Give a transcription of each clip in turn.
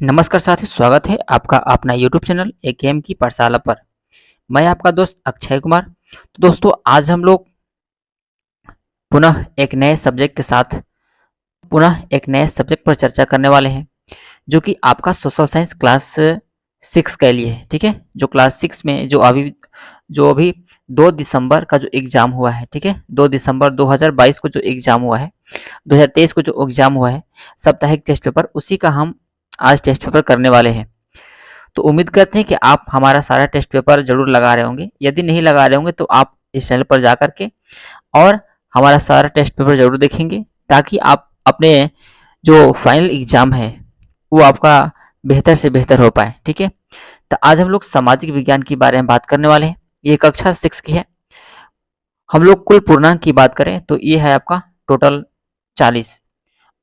नमस्कार साथियों, स्वागत है आपका अपना यूट्यूब चैनल एक गेम की पाठशाला पर। मैं आपका दोस्त अक्षय कुमार। तो दोस्तों, आज हम लोग पुनः एक नए सब्जेक्ट के साथ पुनः एक नए सब्जेक्ट पर चर्चा करने वाले हैं, जो कि आपका सोशल साइंस क्लास 6 के लिए है। ठीक है, जो क्लास 6 में जो अभी 2 दिसंबर का जो एग्जाम हुआ है, ठीक है, 2 दिसंबर 2022 को जो एग्जाम हुआ है, 2023 को जो एग्जाम हुआ है, साप्ताहिक टेस्ट पेपर, उसी का हम आज टेस्ट पेपर करने वाले हैं। तो उम्मीद करते हैं कि आप हमारा सारा टेस्ट पेपर ज़रूर लगा रहे होंगे। यदि नहीं लगा रहे होंगे तो आप इस चैनल पर जा कर के और हमारा सारा टेस्ट पेपर ज़रूर देखेंगे, ताकि आप अपने जो फाइनल एग्ज़ाम है वो आपका बेहतर से बेहतर हो पाए। ठीक है, तो आज हम लोग सामाजिक विज्ञान के बारे में बात करने वाले हैं। ये कक्षा 6 की है। हम लोग कुल पूर्णांक की बात करें तो ये है आपका टोटल 40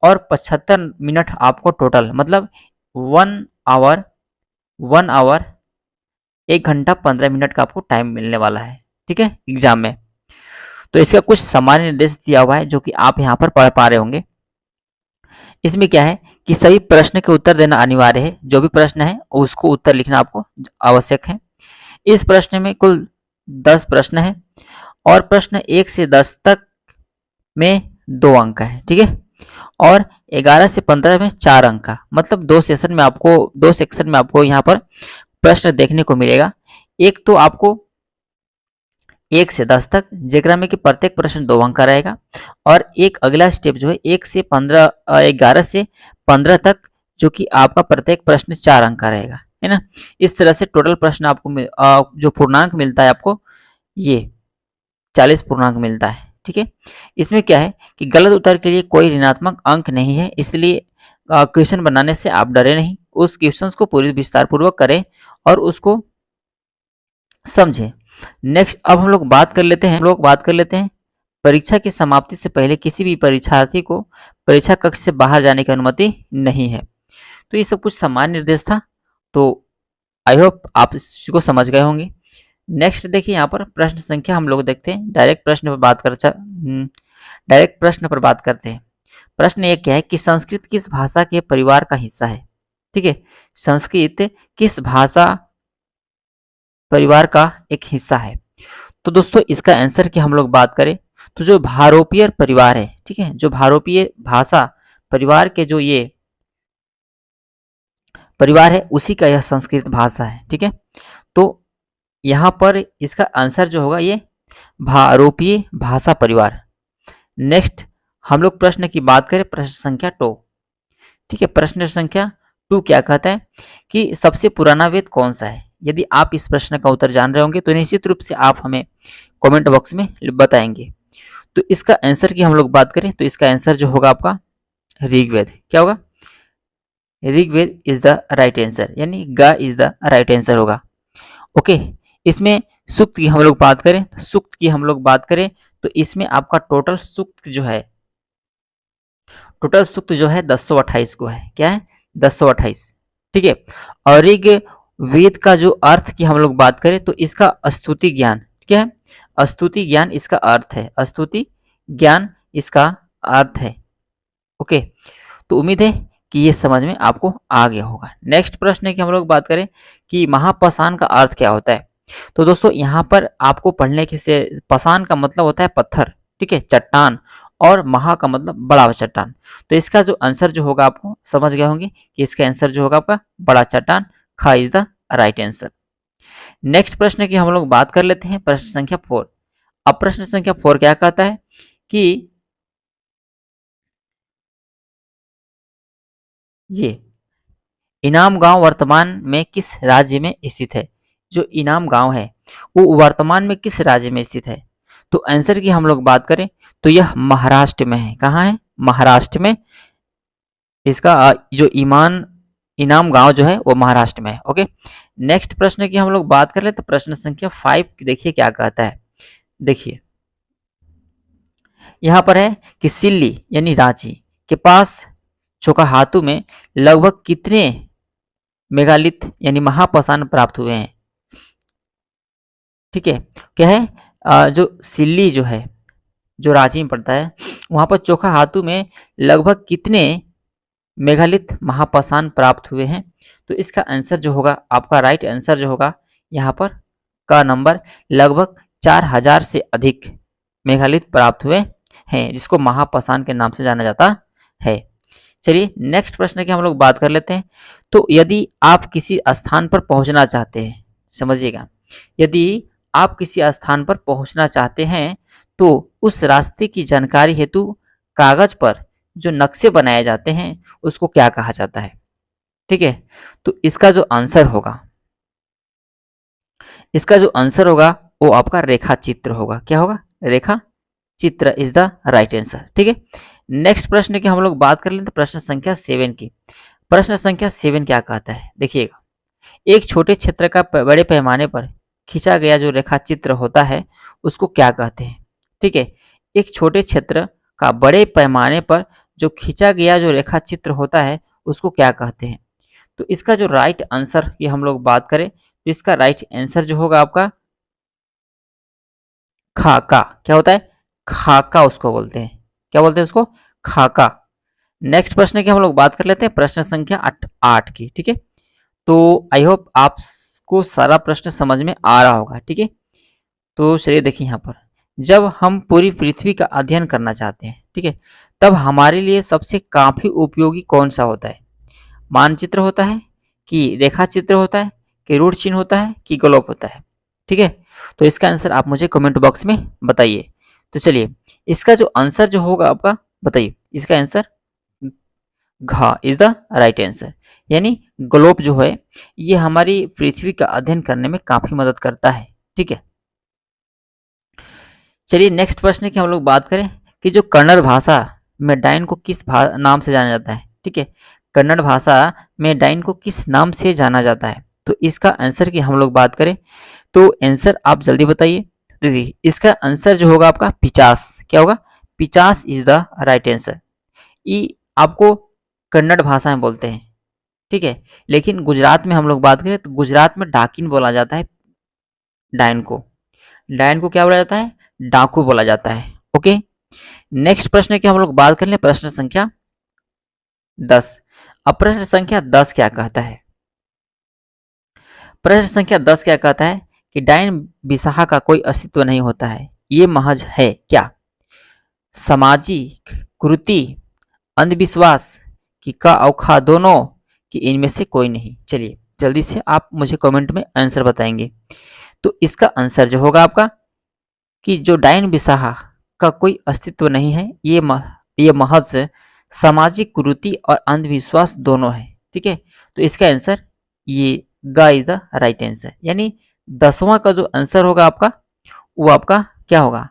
और 75 मिनट आपको टोटल, मतलब 1 आवर 1 आवर 1 घंटा 15 मिनट का आपको टाइम मिलने वाला है। ठीक है, एग्जाम में। तो इसका कुछ सामान्य निर्देश दिया हुआ है, जो कि आप यहाँ पर पढ़ पा रहे होंगे। इसमें क्या है कि सभी प्रश्न के उत्तर देना अनिवार्य है। जो भी प्रश्न है उसको उत्तर लिखना आपको आवश्यक है। इस प्रश्न में कुल 10 प्रश्न है और प्रश्न 1 से 10 तक में 2 अंक है। ठीक है, और 11 से 15 में 4 अंक का, मतलब 2 सेक्शन में आपको यहाँ पर प्रश्न देखने को मिलेगा। एक तो आपको 1 से 10 तक, जेकरा में कि प्रत्येक प्रश्न 2 अंक का रहेगा, और एक अगला स्टेप जो है 1 से 15 11 से 15 तक, जो कि आपका प्रत्येक प्रश्न 4 अंक का रहेगा, है ना। इस तरह से टोटल प्रश्न आपको जो पूर्णांक मिलता है आपको, ये 40 पूर्णांक मिलता है। ठीक है, इसमें क्या है कि गलत उत्तर के लिए कोई ऋणात्मक अंक नहीं है, इसलिए क्वेश्चन बनाने से आप डरे नहीं। उस क्वेश्चन को पूरी विस्तार पूर्वक करें और उसको समझें। नेक्स्ट, अब हम लोग बात कर लेते हैं परीक्षा की समाप्ति से पहले किसी भी परीक्षार्थी को परीक्षा कक्ष से बाहर जाने की अनुमति नहीं है। तो ये सब कुछ सामान्य निर्देश था। तो आई होप आप इसको समझ गए होंगे। नेक्स्ट देखिए, यहाँ पर प्रश्न संख्या हम लोग देखते हैं। डायरेक्ट प्रश्न पर बात करते हैं। प्रश्न एक क्या है कि संस्कृत किस भाषा के परिवार का हिस्सा है। ठीक है, संस्कृत किस भाषा परिवार का एक हिस्सा है। तो दोस्तों, इसका आंसर की हम लोग बात करें तो जो भारोपीय परिवार है, ठीक है, जो भारोपीय भाषा परिवार के जो ये परिवार है, उसी का यह संस्कृत भाषा है। ठीक है, तो यहाँ पर इसका आंसर जो होगा ये भारोपीय भाषा परिवार। नेक्स्ट, हम लोग प्रश्न की बात करें, प्रश्न संख्या 2। ठीक है, प्रश्न संख्या 2 क्या कहता है कि सबसे पुराना वेद कौन सा है। यदि आप इस प्रश्न का उत्तर जान रहे होंगे तो निश्चित रूप से आप हमें कमेंट बॉक्स में बताएंगे। तो इसका आंसर की हम लोग बात करें तो इसका आंसर जो होगा आपका ऋग्वेद। क्या होगा? Rigveda is the right answer, यानी ग इज द राइट आंसर होगा। ओके, इसमें सूक्त की हम लोग बात करें तो इसमें आपका टोटल सूक्त जो है 1028 को है। क्या है? 1028। ठीक है, और वेद का जो अर्थ की हम लोग बात करें तो इसका स्तुति ज्ञान। क्या है? स्तुति ज्ञान इसका अर्थ है। स्तुति ज्ञान इसका अर्थ है। ओके, तो उम्मीद है कि ये समझ में आपको आ गया होगा। नेक्स्ट प्रश्न है कि हम लोग बात करें कि महापाषाण का अर्थ क्या होता है। तो दोस्तों, यहाँ पर आपको पढ़ने के से पाषाण का मतलब होता है पत्थर, ठीक है, चट्टान, और महा का मतलब बड़ा चट्टान। तो इसका जो आंसर जो होगा आपको समझ गए होंगे कि इसका आंसर जो होगा आपका बड़ा चट्टान, खा is the right answer. Next प्रश्न की हम लोग बात कर लेते हैं, प्रश्न संख्या 4। अब प्रश्न संख्या 4 क्या कहता है कि ये इनाम गांव वर्तमान में किस राज्य में स्थित है। जो इनाम गांव है वो वर्तमान में किस राज्य में स्थित है। तो आंसर की हम लोग बात करें तो यह महाराष्ट्र में है। कहाँ है? महाराष्ट्र में। इसका जो इनाम गांव जो है वो महाराष्ट्र में है। ओके, नेक्स्ट प्रश्न की हम लोग बात कर ले तो प्रश्न संख्या 5 देखिए क्या कहता है। देखिए, यहाँ पर है कि सिल्ली यानी रांची के पास चोखाहातू में लगभग कितने मेगालिथ यानी महापाषाण प्राप्त हुए हैं। ठीक है, क्या है? जो सिल्ली जो है, जो रांची में पड़ता है, वहां पर चोखाहातू में लगभग कितने मेगालिथ महापाषाण प्राप्त हुए हैं। तो इसका आंसर जो होगा, आपका राइट आंसर जो होगा यहाँ पर का नंबर लगभग 4000 से अधिक मेगालिथ प्राप्त हुए हैं, जिसको महापाषाण के नाम से जाना जाता है। चलिए नेक्स्ट प्रश्न की हम लोग बात कर लेते हैं। तो यदि आप किसी स्थान पर पहुंचना चाहते हैं, समझिएगा, यदि आप किसी स्थान पर पहुंचना चाहते हैं तो उस रास्ते की जानकारी हेतु कागज पर जो नक्शे बनाए जाते हैं उसको क्या कहा जाता है? ठीक है, तो इसका जो आंसर होगा, इसका जो आंसर होगा वो आपका रेखा चित्र होगा। क्या होगा? रेखा चित्र इज द राइट आंसर। ठीक है, नेक्स्ट प्रश्न की हम लोग बात कर लेते हैं, प्रश्न संख्या 7 की। प्रश्न संख्या 7 क्या कहता है, देखिएगा, एक छोटे क्षेत्र का बड़े पैमाने पर खींचा गया जो रेखा चित्र होता है उसको क्या कहते हैं? ठीक है, एक छोटे क्षेत्र का बड़े पैमाने पर जो खींचा गया जो रेखा चित्र होता है उसको क्या कहते हैं? तो इसका जो राइट आंसर की हम लोग बात करें तो इसका राइट आंसर जो होगा आपका खाका। क्या होता है? खाका उसको बोलते हैं। क्या बोलते हैं उसको? खाका। नेक्स्ट प्रश्न की हम लोग बात कर लेते हैं, प्रश्न संख्या 8 की। ठीक है, तो आई होप आपको सारा प्रश्न समझ में आ रहा होगा। ठीक है, तो चलिए देखिए यहाँ पर, जब हम पूरी पृथ्वी का अध्ययन करना चाहते हैं, ठीक है, तब हमारे लिए सबसे काफी उपयोगी कौन सा होता है? मानचित्र होता है कि रेखा चित्र होता है कि रूट चिन्ह होता है कि ग्लोब होता है? ठीक है, तो इसका आंसर आप मुझे कमेंट बॉक्स में बताइए। तो चलिए, इसका जो आंसर जो होगा आपका, बताइए इसका आंसर घ इज द राइट आंसर। यानी ग्लोब जो है ये हमारी पृथ्वी का अध्ययन करने में काफी मदद करता है। ठीक है, चलिए नेक्स्ट प्रश्न की हम लोग बात करें कि जो कन्नड़ भाषा में डाइन को किस नाम से जाना जाता है? ठीक है, कन्नड़ भाषा में डाइन को किस नाम से जाना जाता है? तो इसका आंसर की हम लोग बात करें तो आंसर आप जल्दी बताइए। तो देखिए, इसका आंसर जो होगा आपका पिचास। क्या होगा? पिचास इज द राइट आंसर। ये आपको कन्नड़ भाषा में बोलते हैं। ठीक है, लेकिन गुजरात में हम लोग बात करें तो गुजरात में डाकिन बोला जाता है डायन को। डायन को क्या बोला जाता है? डाकू बोला जाता है। ओके, नेक्स्ट प्रश्न की हम लोग बात कर ले, प्रश्न संख्या 10। अब प्रश्न संख्या 10 क्या कहता है? प्रश्न संख्या 10 क्या कहता है कि डायन बिसाहा का कोई अस्तित्व नहीं होता है, ये महज है क्या? सामाजिक कुरीति, अंधविश्वास कि का औखा दोनों, कि इनमें से कोई नहीं? चलिए जल्दी से आप मुझे कमेंट में आंसर बताएंगे। तो इसका आंसर जो होगा आपका कि जो डायन बिसाहा का कोई अस्तित्व नहीं है, ये महज सामाजिक कुरीति और अंधविश्वास दोनों है। ठीक है, तो इसका आंसर ये ग इज द राइट आंसर। यानी 10वां का जो आंसर होगा आपका वो आपका क्या होगा?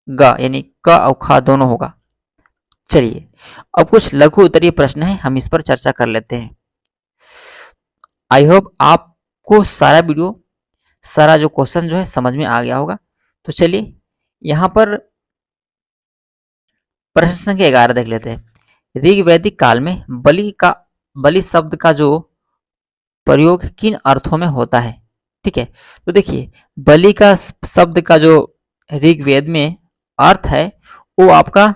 ग, यानी क और ख दोनों होगा। चलिए, अब कुछ लघु उत्तरीय प्रश्न है, हम इस पर चर्चा कर लेते हैं। आई होप आपको सारा वीडियो, सारा जो क्वेश्चन जो है समझ में आ गया होगा। तो चलिए यहाँ पर प्रश्न संख्या 11 देख लेते हैं। ऋग्वैदिक काल में बलि शब्द का जो प्रयोग किन अर्थों में होता है? ठीक है, तो देखिए, बलि का शब्द का जो ऋग्वेद में अर्थ है वो आपका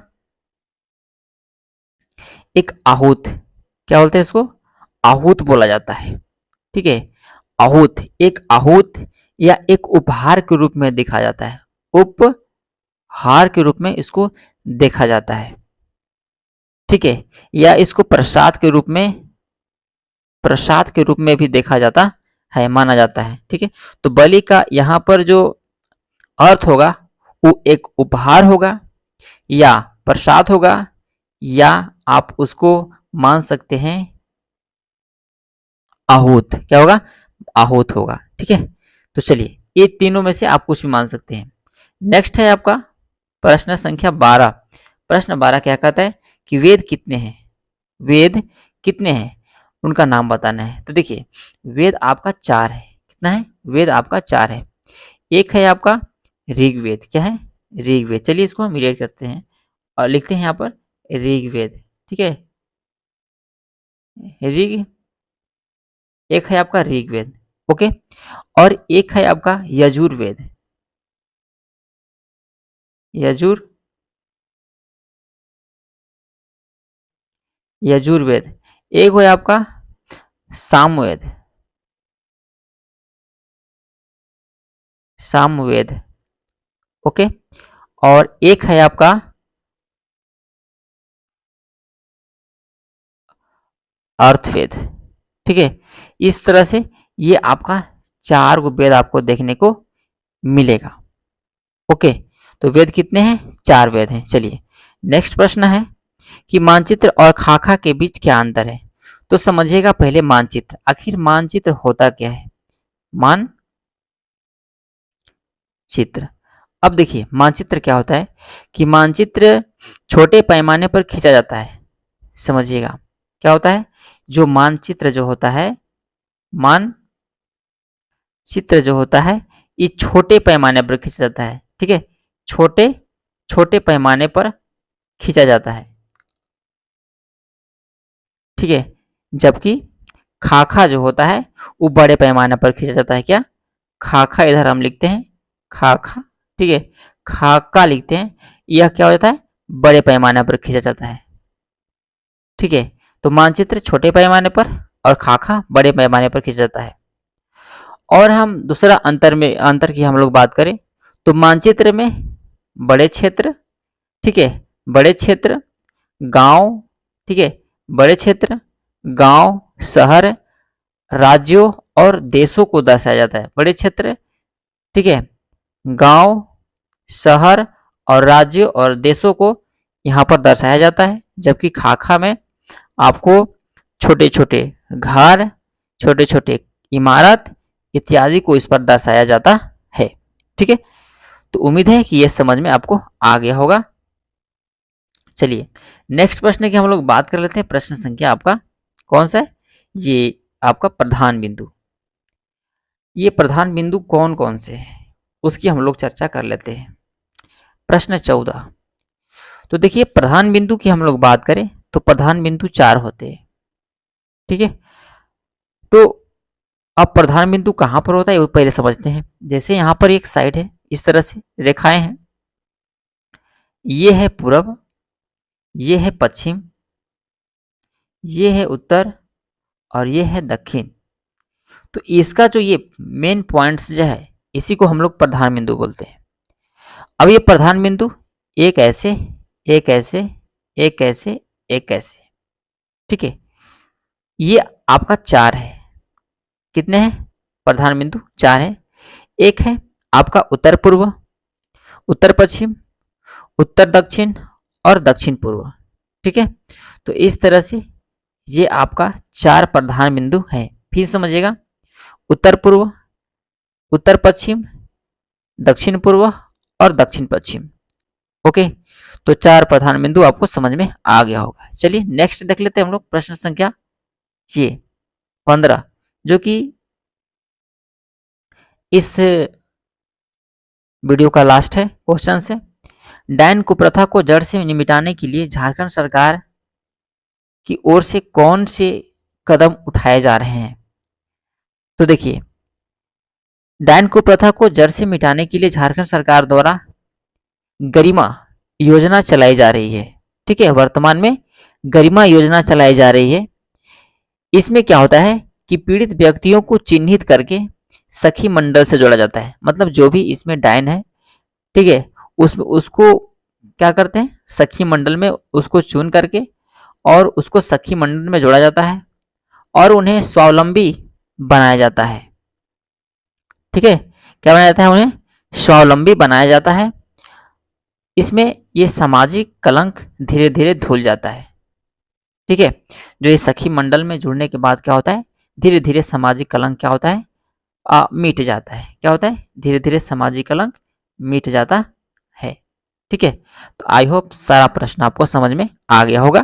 एक आहूत, क्या बोलते हैं इसको? आहूत बोला जाता है। ठीक है, आहूत, एक आहूत या एक उपहार के रूप में देखा जाता है। उपहार के रूप में इसको देखा जाता है। ठीक है, या इसको प्रसाद के रूप में भी देखा जाता है, माना जाता है। ठीक है, तो बलि का यहाँ पर जो अर्थ होगा वो एक उपहार होगा या प्रसाद होगा, या आप उसको मान सकते हैं आहूत। क्या होगा? आहूत होगा। ठीक है, तो चलिए ये तीनों में से आप कुछ भी मान सकते हैं। नेक्स्ट है आपका प्रश्न संख्या 12। प्रश्न 12 क्या कहता है कि वेद कितने हैं? वेद कितने हैं उनका नाम बताना है। तो देखिए, वेद आपका 4 है। कितना है? वेद आपका 4 है। एक है आपका ऋग्वेद। क्या है? ऋग्वेद। चलिए इसको हम रिलेट करते हैं और लिखते हैं यहाँ पर ऋग्वेद। ठीक है, ऋग, एक है आपका ऋग्वेद। ओके, और एक है आपका यजुर्वेद। यजुर यजुर्वेद, एक हो आपका सामवेद, सामवेद, ओके, और एक है आपका अर्थवेद। ठीक है, इस तरह से ये आपका 4 गो वेद आपको देखने को मिलेगा। ओके, तो वेद कितने हैं? 4 वेद हैं। चलिए नेक्स्ट प्रश्न है कि मानचित्र और खाका के बीच क्या अंतर है? तो समझिएगा पहले मानचित्र, आखिर मानचित्र होता क्या है? मानचित्र, अब देखिए मानचित्र क्या होता है कि मानचित्र छोटे पैमाने पर खींचा जाता है। समझिएगा क्या होता है, जो मानचित्र जो होता है, मानचित्र जो होता है ये छोटे पैमाने पर खींचा जाता है। ठीक है, छोटे छोटे पैमाने पर खींचा जाता है। ठीक है, जबकि खाका जो होता है वो बड़े पैमाने पर खींचा जाता है। क्या? खाका इधर हम लिखते हैं खाका, ठीक है, खाका लिखते हैं, यह क्या हो जाता है? बड़े पैमाने पर खींचा जाता है। ठीक है, तो मानचित्र छोटे पैमाने पर और खाका बड़े पैमाने पर खींचा जाता है। और हम दूसरा अंतर की हम लोग बात करें तो मानचित्र में बड़े क्षेत्र, ठीक है, बड़े क्षेत्र, गांव, ठीक है, बड़े क्षेत्र, गांव, शहर, राज्यों और देशों को दर्शाया जाता है। बड़े क्षेत्र, ठीक है, गांव, शहर और राज्यों और देशों को यहाँ पर दर्शाया जाता है। जबकि खाका में आपको छोटे छोटे घर, छोटे छोटे इमारत इत्यादि को इस पर दर्शाया जाता है। ठीक है, तो उम्मीद है कि यह समझ में आपको आ गया होगा। चलिए नेक्स्ट प्रश्न की हम लोग बात कर लेते हैं। प्रश्न संख्या आपका कौन सा है? ये आपका प्रधान बिंदु। ये प्रधान बिंदु कौन कौन से हैं उसकी हम लोग चर्चा कर लेते हैं। प्रश्न 14, तो देखिए प्रधान बिंदु की हम लोग बात करें तो प्रधान बिंदु 4 होते हैं। ठीक है, तो अब प्रधान बिंदु कहां पर होता है वो पहले समझते हैं। जैसे यहां पर एक साइड है, इस तरह से रेखाएं हैं, ये है पूरब, ये है पश्चिम, ये है उत्तर और ये है दक्षिण। तो इसका जो ये मेन पॉइंट्स जो है इसी को हम लोग प्रधान बिंदु बोलते हैं। अब ये प्रधान बिंदु एक ऐसे, एक ऐसे, एक ऐसे, एक ऐसे, ठीक है, ये आपका 4 है। कितने हैं? प्रधान बिंदु 4 है। एक है आपका उत्तर पूर्व, उत्तर पश्चिम, उत्तर दक्षिण और दक्षिण पूर्व। ठीक है, तो इस तरह से ये आपका 4 प्रधान बिंदु है। फिर समझिएगा, उत्तर पूर्व, उत्तर पश्चिम, दक्षिण पूर्व और दक्षिण पश्चिम। ओके, तो 4 प्रधान बिंदु आपको समझ में आ गया होगा। चलिए नेक्स्ट देख लेते हैं हम लोग प्रश्न संख्या ये 15, जो कि इस वीडियो का लास्ट है क्वेश्चन से। डायन कुप्रथा को जड़ से निमिटाने के लिए झारखंड सरकार की ओर से कौन से कदम उठाए जा रहे हैं? तो देखिए डायन कुप्रथा को जड़ से मिटाने के लिए झारखंड सरकार द्वारा गरिमा योजना चलाई जा रही है। ठीक है, वर्तमान में गरिमा योजना चलाई जा रही है। इसमें क्या होता है कि पीड़ित व्यक्तियों को चिन्हित करके सखी मंडल से जोड़ा जाता है। मतलब जो भी इसमें डायन है, ठीक है, उसमें उसको क्या करते हैं, सखी मंडल में उसको चुन करके और उसको सखी मंडल में जोड़ा जाता है और उन्हें स्वावलंबी बनाया जाता है। ठीक है, क्या बनाया जाता है? उन्हें स्वावलंबी बनाया जाता है। इसमें ये सामाजिक कलंक धीरे धीरे धुल जाता है। ठीक है, जो ये सखी मंडल में जुड़ने के बाद क्या होता है, धीरे धीरे सामाजिक कलंक क्या होता है, मिट जाता है। क्या होता है? धीरे धीरे सामाजिक कलंक मिट जाता है। ठीक है, तो आई होप सारा प्रश्न आपको समझ में आ गया होगा।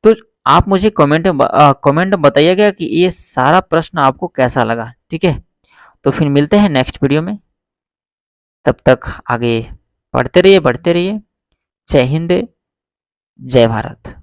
तो आप मुझे कमेंट में बताइएगा कि ये सारा प्रश्न आपको कैसा लगा। ठीक है, तो फिर मिलते हैं नेक्स्ट वीडियो में। तब तक आगे पढ़ते रहिए, बढ़ते रहिए। जय हिंद, जय भारत।